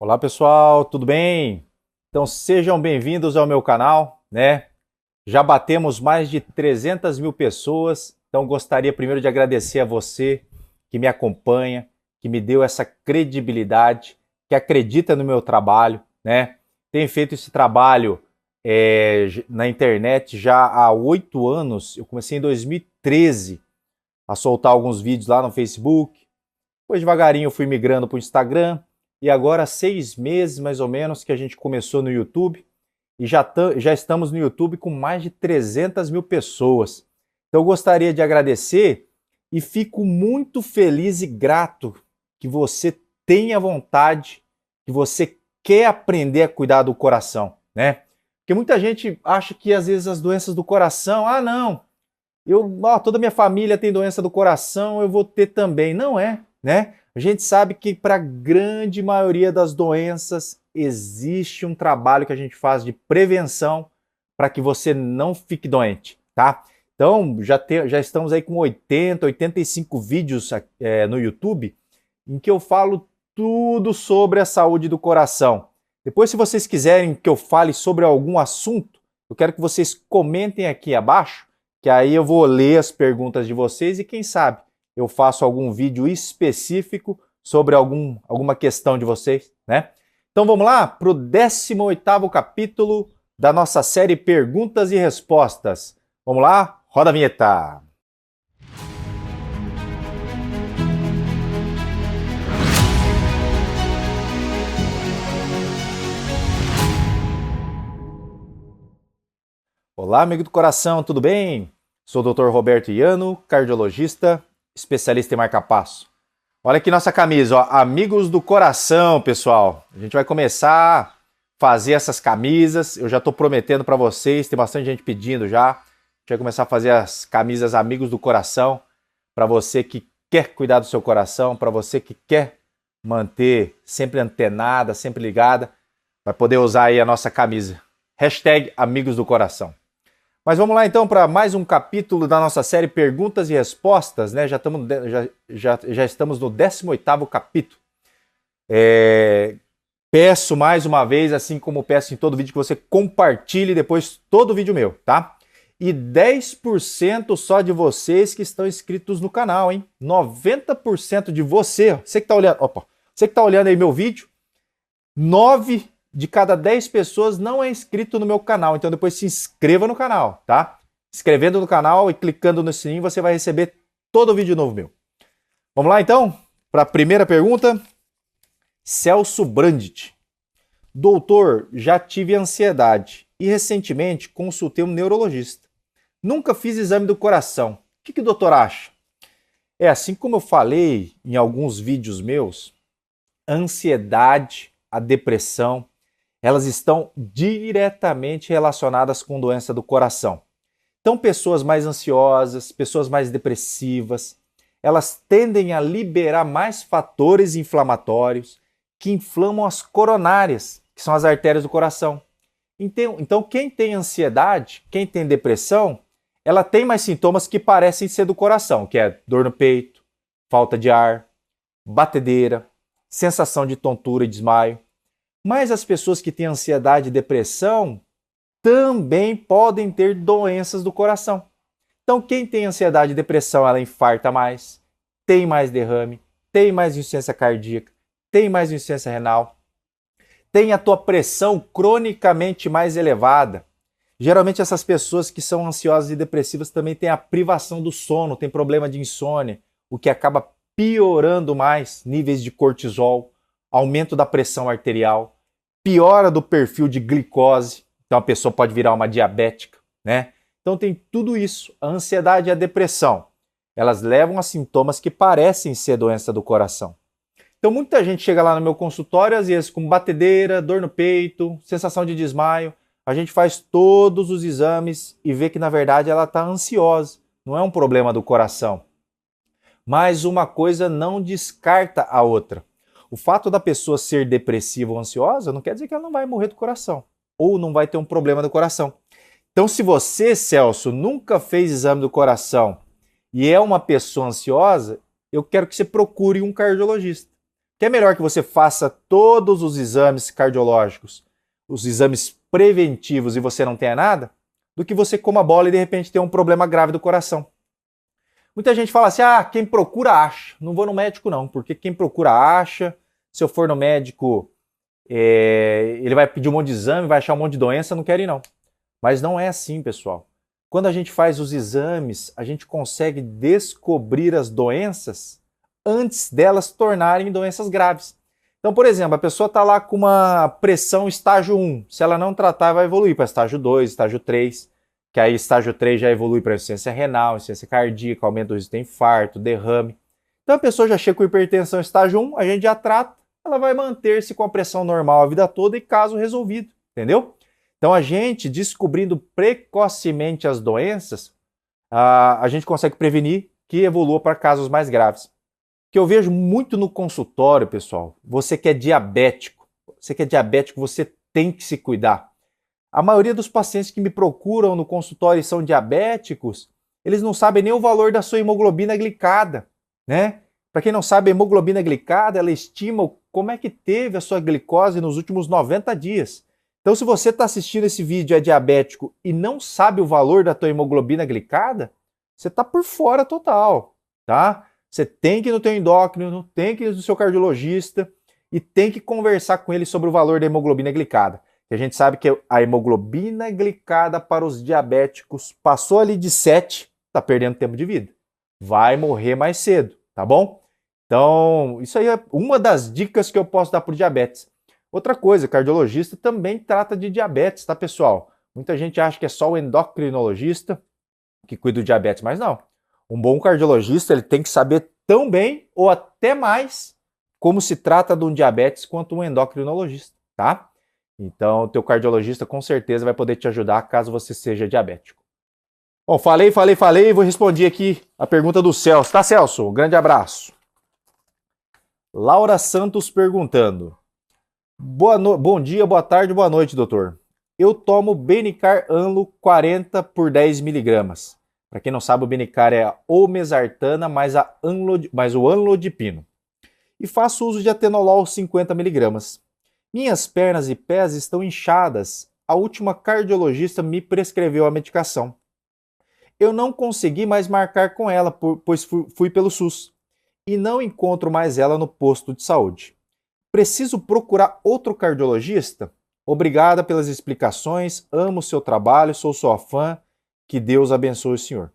Olá pessoal, tudo bem? Então sejam bem-vindos ao meu canal, né? Já batemos mais de 300 mil pessoas, então gostaria primeiro de agradecer a você que me acompanha, que me deu essa credibilidade, que acredita no meu trabalho, né? Tenho feito esse trabalho na internet já há 8 anos, eu comecei em 2013 a soltar alguns vídeos lá no Facebook, depois devagarinho eu fui migrando para o Instagram, e agora há 6 meses mais ou menos que a gente começou no YouTube e já estamos no YouTube com mais de 300 mil pessoas. Então eu gostaria de agradecer e fico muito feliz e grato que você tenha vontade, que você quer aprender a cuidar do coração, né? Porque muita gente acha que às vezes as doenças do coração, não, toda a minha família tem doença do coração, eu vou ter também. Não é, né? A gente sabe que para a grande maioria das doenças existe um trabalho que a gente faz de prevenção para que você não fique doente, tá? Então, já estamos aí com 85 vídeos no YouTube em que eu falo tudo sobre a saúde do coração. Depois, se vocês quiserem que eu fale sobre algum assunto, eu quero que vocês comentem aqui abaixo, que aí eu vou ler as perguntas de vocês e quem sabe eu faço algum vídeo específico sobre alguma questão de vocês, né? Então vamos lá para o 18º capítulo da nossa série Perguntas e Respostas. Vamos lá? Roda a vinheta! Olá, amigo do coração, tudo bem? Sou o Dr. Roberto Iano, cardiologista, especialista em marca-passo. Olha aqui nossa camisa, ó, Amigos do Coração, pessoal. A gente vai começar a fazer essas camisas. Eu já estou prometendo para vocês, tem bastante gente pedindo já. A gente vai começar a fazer as camisas Amigos do Coração para você que quer cuidar do seu coração, para você que quer manter sempre antenada, sempre ligada, vai poder usar aí a nossa camisa. Hashtag Amigos do Coração. Mas vamos lá então para mais um capítulo da nossa série Perguntas e Respostas, né? Já estamos no 18º capítulo. Peço mais uma vez, assim como peço em todo vídeo, que você compartilhe depois todo o vídeo meu, tá? E 10% só de vocês que estão inscritos no canal, hein? 90% de você que está olhando aí meu vídeo, 9 de cada 10 pessoas não é inscrito no meu canal, então depois se inscreva no canal, tá? Inscrevendo no canal e clicando no sininho, você vai receber todo vídeo novo meu. Vamos lá então para a primeira pergunta. Celso Brandt. Doutor, já tive ansiedade e recentemente consultei um neurologista. Nunca fiz exame do coração. O que o doutor acha? Assim como eu falei em alguns vídeos meus, a ansiedade, a depressão, elas estão diretamente relacionadas com doença do coração. Então, pessoas mais ansiosas, pessoas mais depressivas, elas tendem a liberar mais fatores inflamatórios que inflamam as coronárias, que são as artérias do coração. Então, quem tem ansiedade, quem tem depressão, ela tem mais sintomas que parecem ser do coração, que é dor no peito, falta de ar, batedeira, sensação de tontura e desmaio. Mas as pessoas que têm ansiedade e depressão também podem ter doenças do coração. Então, quem tem ansiedade e depressão, ela infarta mais, tem mais derrame, tem mais insuficiência cardíaca, tem mais insuficiência renal, tem a tua pressão cronicamente mais elevada. Geralmente essas pessoas que são ansiosas e depressivas também têm a privação do sono, tem problema de insônia, o que acaba piorando mais níveis de cortisol, aumento da pressão arterial, piora do perfil de glicose, então a pessoa pode virar uma diabética, né? Então tem tudo isso, a ansiedade e a depressão. Elas levam a sintomas que parecem ser doença do coração. Então muita gente chega lá no meu consultório, às vezes com batedeira, dor no peito, sensação de desmaio. A gente faz todos os exames e vê que na verdade ela está ansiosa, não é um problema do coração. Mas uma coisa não descarta a outra. O fato da pessoa ser depressiva ou ansiosa não quer dizer que ela não vai morrer do coração ou não vai ter um problema do coração. Então, se você, Celso, nunca fez exame do coração e é uma pessoa ansiosa, eu quero que você procure um cardiologista. que é melhor que você faça todos os exames cardiológicos, os exames preventivos e você não tenha nada, do que você coma bola e de repente ter um problema grave do coração. Muita gente fala assim, quem procura acha. Não vou no médico não, porque quem procura acha. Se eu for no médico, ele vai pedir um monte de exame, vai achar um monte de doença, não quero ir não. Mas não é assim, pessoal. Quando a gente faz os exames, a gente consegue descobrir as doenças antes delas tornarem doenças graves. Então, por exemplo, a pessoa está lá com uma pressão estágio 1. Se ela não tratar, vai evoluir para estágio 2, estágio 3. Que aí estágio 3 já evolui para insuficiência renal, insuficiência cardíaca, aumento do risco de infarto, derrame. Então a pessoa já chega com hipertensão estágio 1, a gente já trata, ela vai manter-se com a pressão normal a vida toda e caso resolvido, entendeu? Então a gente, descobrindo precocemente as doenças, a gente consegue prevenir que evolua para casos mais graves. O que eu vejo muito no consultório, pessoal, você que é diabético, você tem que se cuidar. A maioria dos pacientes que me procuram no consultório e são diabéticos, eles não sabem nem o valor da sua hemoglobina glicada, né? Para quem não sabe, a hemoglobina glicada, ela estima como é que teve a sua glicose nos últimos 90 dias. Então, se você está assistindo esse vídeo e é diabético e não sabe o valor da tua hemoglobina glicada, você está por fora total, tá? Você tem que ir no teu endócrino, tem que ir no seu cardiologista e tem que conversar com ele sobre o valor da hemoglobina glicada. A gente sabe que a hemoglobina glicada para os diabéticos passou ali de 7, está perdendo tempo de vida. Vai morrer mais cedo, tá bom? Então, isso aí é uma das dicas que eu posso dar para o diabetes. Outra coisa, cardiologista também trata de diabetes, tá, pessoal? Muita gente acha que é só o endocrinologista que cuida do diabetes, mas não. Um bom cardiologista, ele tem que saber tão bem ou até mais como se trata de um diabetes quanto um endocrinologista, tá? Então, o teu cardiologista com certeza vai poder te ajudar caso você seja diabético. Bom, falei, vou responder aqui a pergunta do Celso. Tá, Celso? Um grande abraço. Laura Santos perguntando. Bom dia, boa tarde, boa noite, doutor. Eu tomo Benicar Anlo 40 por 10 miligramas. Para quem não sabe, o Benicar é a olmesartana mais o anlodipino. E faço uso de atenolol 50 miligramas. Minhas pernas e pés estão inchadas. A última cardiologista me prescreveu a medicação. Eu não consegui mais marcar com ela, pois fui pelo SUS. E não encontro mais ela no posto de saúde. Preciso procurar outro cardiologista? Obrigada pelas explicações. Amo o seu trabalho, sou sua fã. Que Deus abençoe o senhor.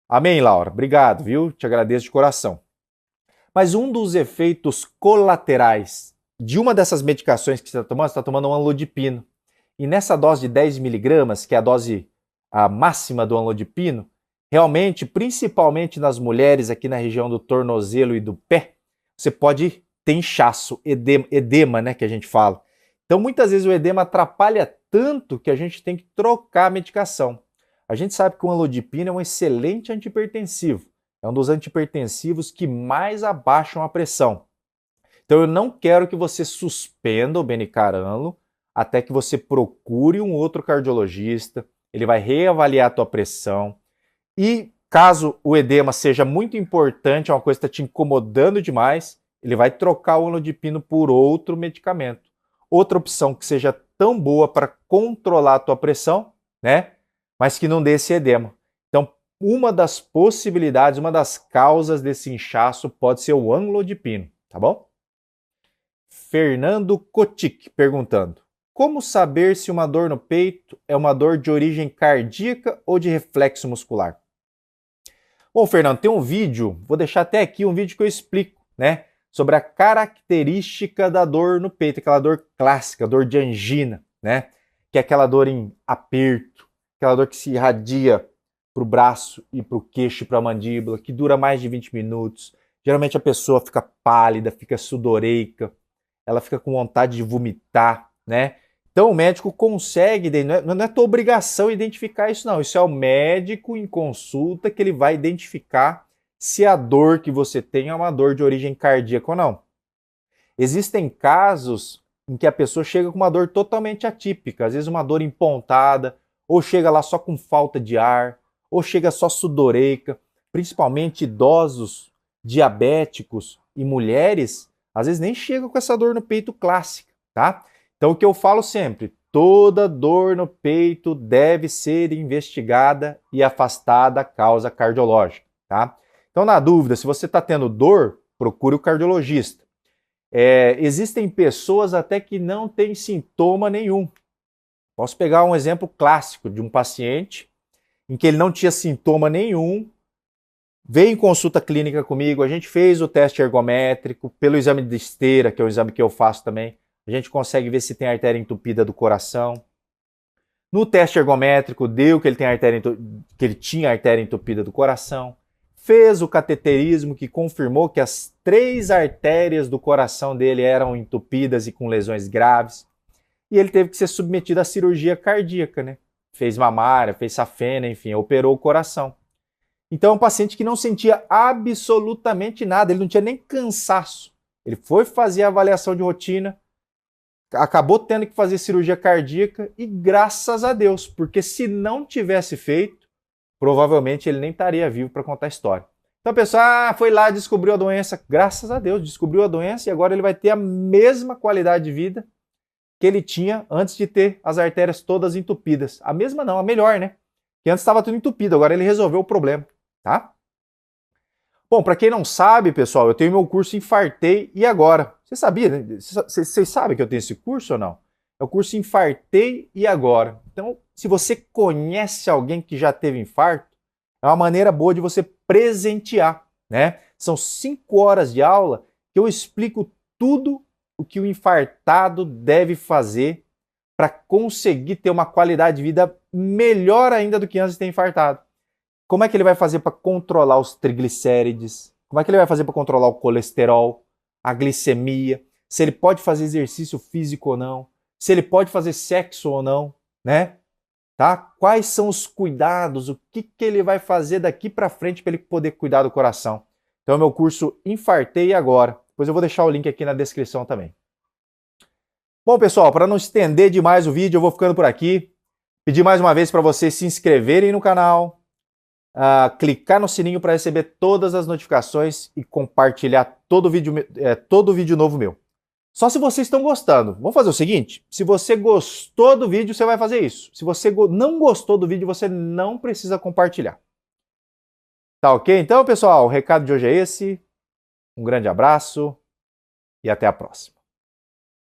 Amém, Laura. Obrigado, viu? Te agradeço de coração. Mas um dos efeitos colaterais de uma dessas medicações que você está tomando um anlodipino. E nessa dose de 10 miligramas, que é a máxima do anlodipino, realmente, principalmente nas mulheres aqui na região do tornozelo e do pé, você pode ter inchaço, edema, né, que a gente fala. Então, muitas vezes o edema atrapalha tanto que a gente tem que trocar a medicação. A gente sabe que o anlodipino é um excelente antihipertensivo. É um dos antihipertensivos que mais abaixam a pressão. Então eu não quero que você suspenda o Benicar Anlo até que você procure um outro cardiologista, ele vai reavaliar a tua pressão e caso o edema seja muito importante, é uma coisa que está te incomodando demais, ele vai trocar o anlodipino por outro medicamento. Outra opção que seja tão boa para controlar a tua pressão, né? Mas que não dê esse edema. Então, uma das possibilidades, uma das causas desse inchaço pode ser o anlodipino, tá bom? Fernando Kotik perguntando: como saber se uma dor no peito é uma dor de origem cardíaca ou de reflexo muscular? Bom, Fernando, tem um vídeo, vou deixar até aqui um vídeo que eu explico, né, sobre a característica da dor no peito, aquela dor clássica, dor de angina, né, que é aquela dor em aperto, aquela dor que se irradia para o braço e para o queixo e para a mandíbula, que dura mais de 20 minutos. Geralmente a pessoa fica pálida, fica sudoreica, ela fica com vontade de vomitar, né? Então o médico consegue, não é tua obrigação identificar isso não, isso é o médico em consulta que ele vai identificar se a dor que você tem é uma dor de origem cardíaca ou não. Existem casos em que a pessoa chega com uma dor totalmente atípica, às vezes uma dor empontada, ou chega lá só com falta de ar, ou chega só sudoreica, principalmente idosos, diabéticos e mulheres, às vezes nem chega com essa dor no peito clássica, tá? Então o que eu falo sempre, toda dor no peito deve ser investigada e afastada a causa cardiológica, tá? Então na dúvida, se você está tendo dor, procure o cardiologista. Existem pessoas até que não têm sintoma nenhum. Posso pegar um exemplo clássico de um paciente em que ele não tinha sintoma nenhum, veio em consulta clínica comigo, a gente fez o teste ergométrico, pelo exame de esteira, que é o exame que eu faço também, a gente consegue ver se tem artéria entupida do coração. No teste ergométrico deu que ele tinha artéria entupida do coração. Fez o cateterismo que confirmou que as 3 artérias do coração dele eram entupidas e com lesões graves. E ele teve que ser submetido à cirurgia cardíaca, né? Fez mamária, fez safena, enfim, operou o coração. Então é um paciente que não sentia absolutamente nada, ele não tinha nem cansaço. Ele foi fazer a avaliação de rotina, acabou tendo que fazer cirurgia cardíaca e graças a Deus, porque se não tivesse feito, provavelmente ele nem estaria vivo para contar a história. Então a pessoa foi lá, descobriu a doença, graças a Deus, descobriu a doença e agora ele vai ter a mesma qualidade de vida que ele tinha antes de ter as artérias todas entupidas. A mesma não, a melhor, né? Que antes estava tudo entupido, agora ele resolveu o problema, tá? Bom, para quem não sabe, pessoal, eu tenho meu curso Infartei e Agora. Você sabia, né? Vocês sabem que eu tenho esse curso ou não? É o curso Infartei e Agora. Então, se você conhece alguém que já teve infarto, é uma maneira boa de você presentear, né? São 5 horas de aula que eu explico tudo o que o infartado deve fazer para conseguir ter uma qualidade de vida melhor ainda do que antes de ter infartado. Como é que ele vai fazer para controlar os triglicérides? Como é que ele vai fazer para controlar o colesterol, a glicemia? Se ele pode fazer exercício físico ou não? Se ele pode fazer sexo ou não, né? Tá? Quais são os cuidados? O que ele vai fazer daqui para frente para ele poder cuidar do coração? Então, é o meu curso Infartei Agora. Depois eu vou deixar o link aqui na descrição também. Bom, pessoal, para não estender demais o vídeo, eu vou ficando por aqui. Pedir mais uma vez para vocês se inscreverem no canal, clicar no sininho para receber todas as notificações e compartilhar todo vídeo novo meu. Só se vocês estão gostando. Vamos fazer o seguinte, se você gostou do vídeo, você vai fazer isso. Se você não gostou do vídeo, você não precisa compartilhar. Tá ok? Então, pessoal, o recado de hoje é esse. Um grande abraço e até a próxima.